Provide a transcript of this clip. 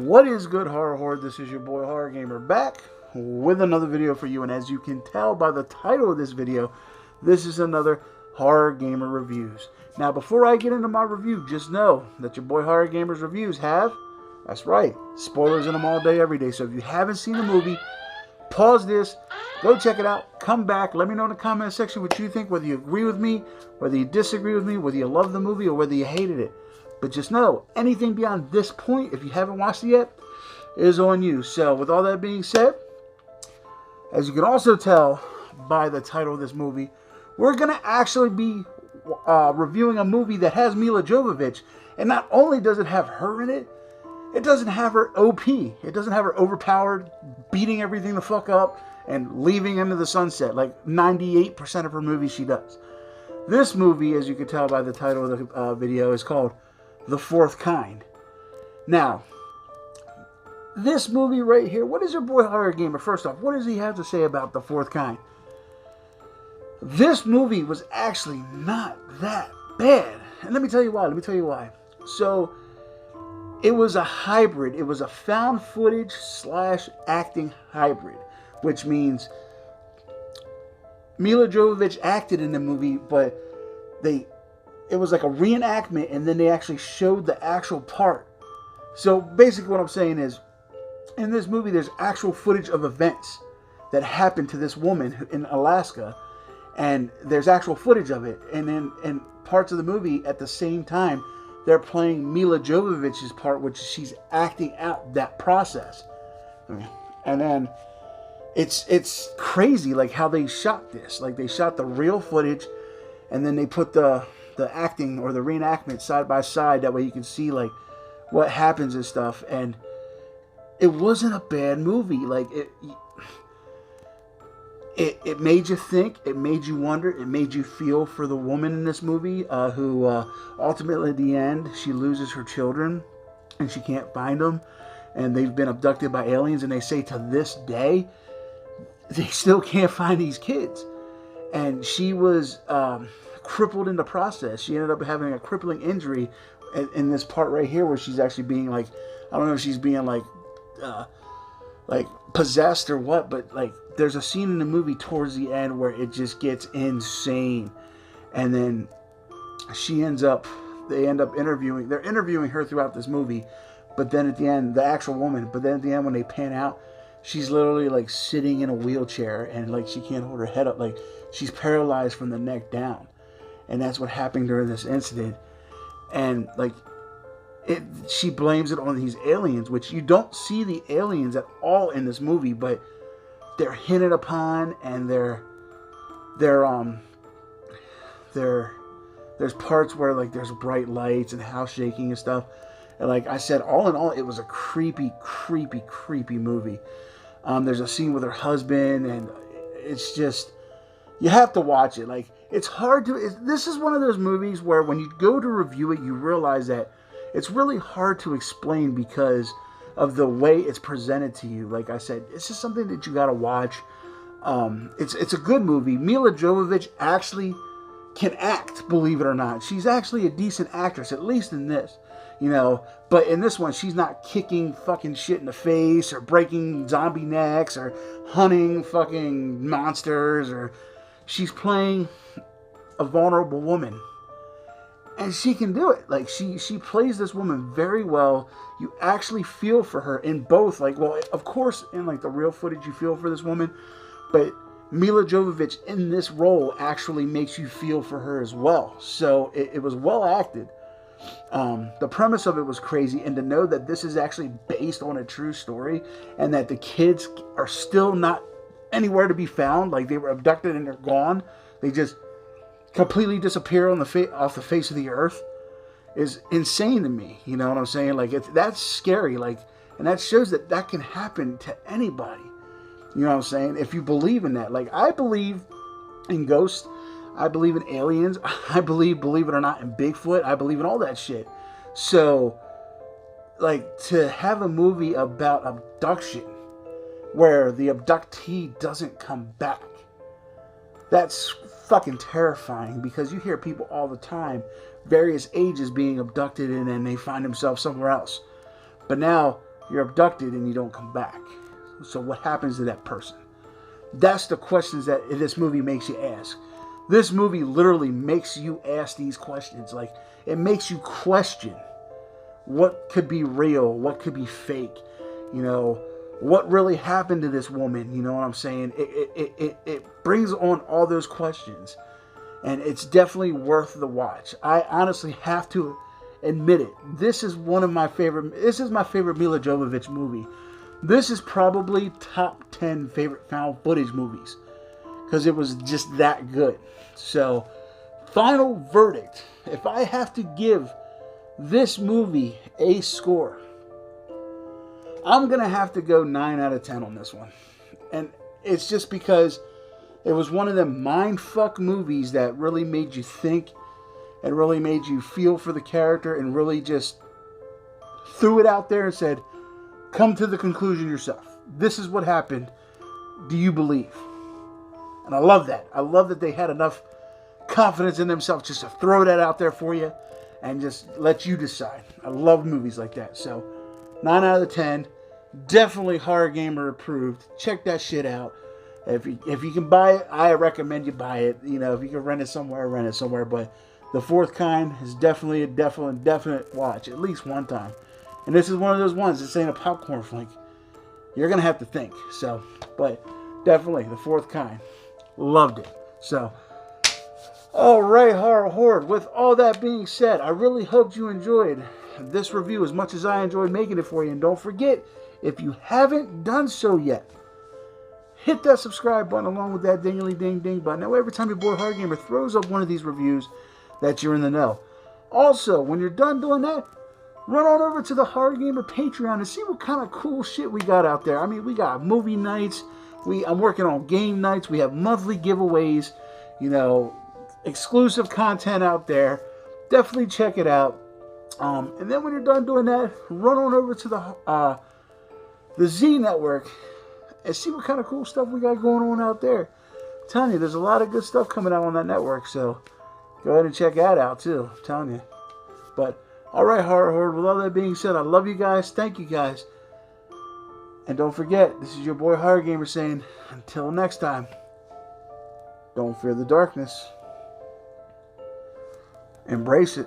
What is good, horror horde? This is your boy Horror Gamer back with another video for you, and as you can tell by the title of this video, this is another Horror Gamer Reviews. Now, before I get into my review, just know that your boy Horror Gamer's reviews have, that's right, spoilers in them all day, every day. So if you haven't seen the movie, pause this, go check it out, come back, let me know in the comment section what you think, whether you agree with me, whether you disagree with me, whether you love the movie, or whether you hated it. But just know, anything beyond this point, if you haven't watched it yet, is on you. So with all that being said, as you can also tell by the title of this movie, we're going to actually be reviewing a movie that has Milla Jovovich. And not only does it have her in it, it doesn't have her OP. It doesn't have her overpowered, beating everything the fuck up, and leaving into the sunset like 98% of her movies she does. This movie, as you can tell by the title of the video, is called The Fourth Kind. Now, this movie right here, what is your boy Horror Gamer? First off, what does he have to say about The Fourth Kind? This movie was actually not that bad. And let me tell you why. So, it was a hybrid. It was a found footage / acting hybrid. Which means Milla Jovovich acted in the movie, but it was like a reenactment, and then they actually showed the actual part. So basically what I'm saying is, in this movie there's actual footage of events that happened to this woman in Alaska, and there's actual footage of it, and then in parts of the movie at the same time they're playing Milla Jovovich's part, which she's acting out that process. And then it's crazy like how they shot this. Like they shot the real footage, and then they put the acting or the reenactment side by side. That way you can see like what happens and stuff. And it wasn't a bad movie. Like it made you think. It made you wonder. It made you feel for the woman in this movie who ultimately at the end she loses her children and she can't find them, and they've been abducted by aliens, and they say to this day they still can't find these kids. And she was crippled in the process. She ended up having a crippling injury in this part right here, where she's actually being like, I don't know if she's being like possessed or what, but like there's a scene in the movie towards the end where it just gets insane. And then they're interviewing her throughout this movie, but then at the end, the actual woman, but then at the end when they pan out, she's literally like sitting in a wheelchair, and like she can't hold her head up, like she's paralyzed from the neck down. And that's what happened during this incident. And like she blames it on these aliens, which you don't see the aliens at all in this movie, but they're hinted upon, and there's parts where like there's bright lights and house shaking and stuff. And like I said, all in all, it was a creepy movie. There's a scene with her husband, and it's just, you have to watch it. Like, it's hard to, this is one of those movies where when you go to review it, you realize that it's really hard to explain because of the way it's presented to you. Like I said, it's just something that you gotta watch. It's a good movie. Milla Jovovich actually can act, believe it or not. She's actually a decent actress, at least in this. You know, but in this one, she's not kicking fucking shit in the face or breaking zombie necks or hunting fucking monsters, or she's playing a vulnerable woman. And she can do it. Like, she plays this woman very well. You actually feel for her in both. Like, well, of course, in like the real footage, you feel for this woman, but Milla Jovovich in this role actually makes you feel for her as well. So it was well acted. The premise of it was crazy, and to know that this is actually based on a true story, and that the kids are still not anywhere to be found, like they were abducted and they're gone, they just completely disappear on off the face of the earth, is insane to me. You know what I'm saying? Like, that's scary. Like, and that shows that can happen to anybody. You know what I'm saying? If you believe in that. Like, I believe in ghosts. I believe in aliens. I believe it or not, in Bigfoot. I believe in all that shit. So, like, to have a movie about abduction where the abductee doesn't come back, that's fucking terrifying, because you hear people all the time, various ages, being abducted, and then they find themselves somewhere else. But now, you're abducted and you don't come back. So what happens to that person? That's the questions that this movie makes you ask. This movie literally makes you ask these questions. Like, it makes you question what could be real, what could be fake, you know, what really happened to this woman, you know what I'm saying? It brings on all those questions, and it's definitely worth the watch. I honestly have to admit it. This is my favorite Milla Jovovich movie. This is probably top 10 favorite found footage movies, because it was just that good. So, final verdict. If I have to give this movie a score, I'm going to have to go 9 out of 10 on this one. And it's just because it was one of them mindfuck movies that really made you think and really made you feel for the character and really just threw it out there and said, come to the conclusion yourself. This is what happened. Do you believe? And I love that. I love that they had enough confidence in themselves just to throw that out there for you and just let you decide. I love movies like that. So, 9 out of 10. Definitely Horror Gamer approved. Check that shit out. If you can buy it, I recommend you buy it. You know, if you can rent it somewhere, rent it somewhere. But The Fourth Kind is definitely a definite watch, at least one time. And this is one of those ones. This ain't a popcorn flick. You're gonna have to think. So, but definitely The Fourth Kind. Loved it. So, all right, horror horde. With all that being said, I really hope you enjoyed this review as much as I enjoyed making it for you. And don't forget, if you haven't done so yet, hit that subscribe button along with that ding-a-ling-ding-ding button. That way, every time your boy Horror Gamer throws up one of these reviews, that you're in the know. Also, when you're done doing that, run on over to the Horror Gamer Patreon and see what kind of cool shit we got out there. I mean, we got movie nights. I'm working on game nights. We have monthly giveaways. You know, exclusive content out there. Definitely check it out. And then when you're done doing that, run on over to the Z Network and see what kind of cool stuff we got going on out there. I'm telling you, there's a lot of good stuff coming out on that network, so go ahead and check that out too. I'm telling you. But alright, Horror Horde, with all that being said, I love you guys. Thank you guys. And don't forget, this is your boy Horror Gamer saying, until next time, don't fear the darkness. Embrace it.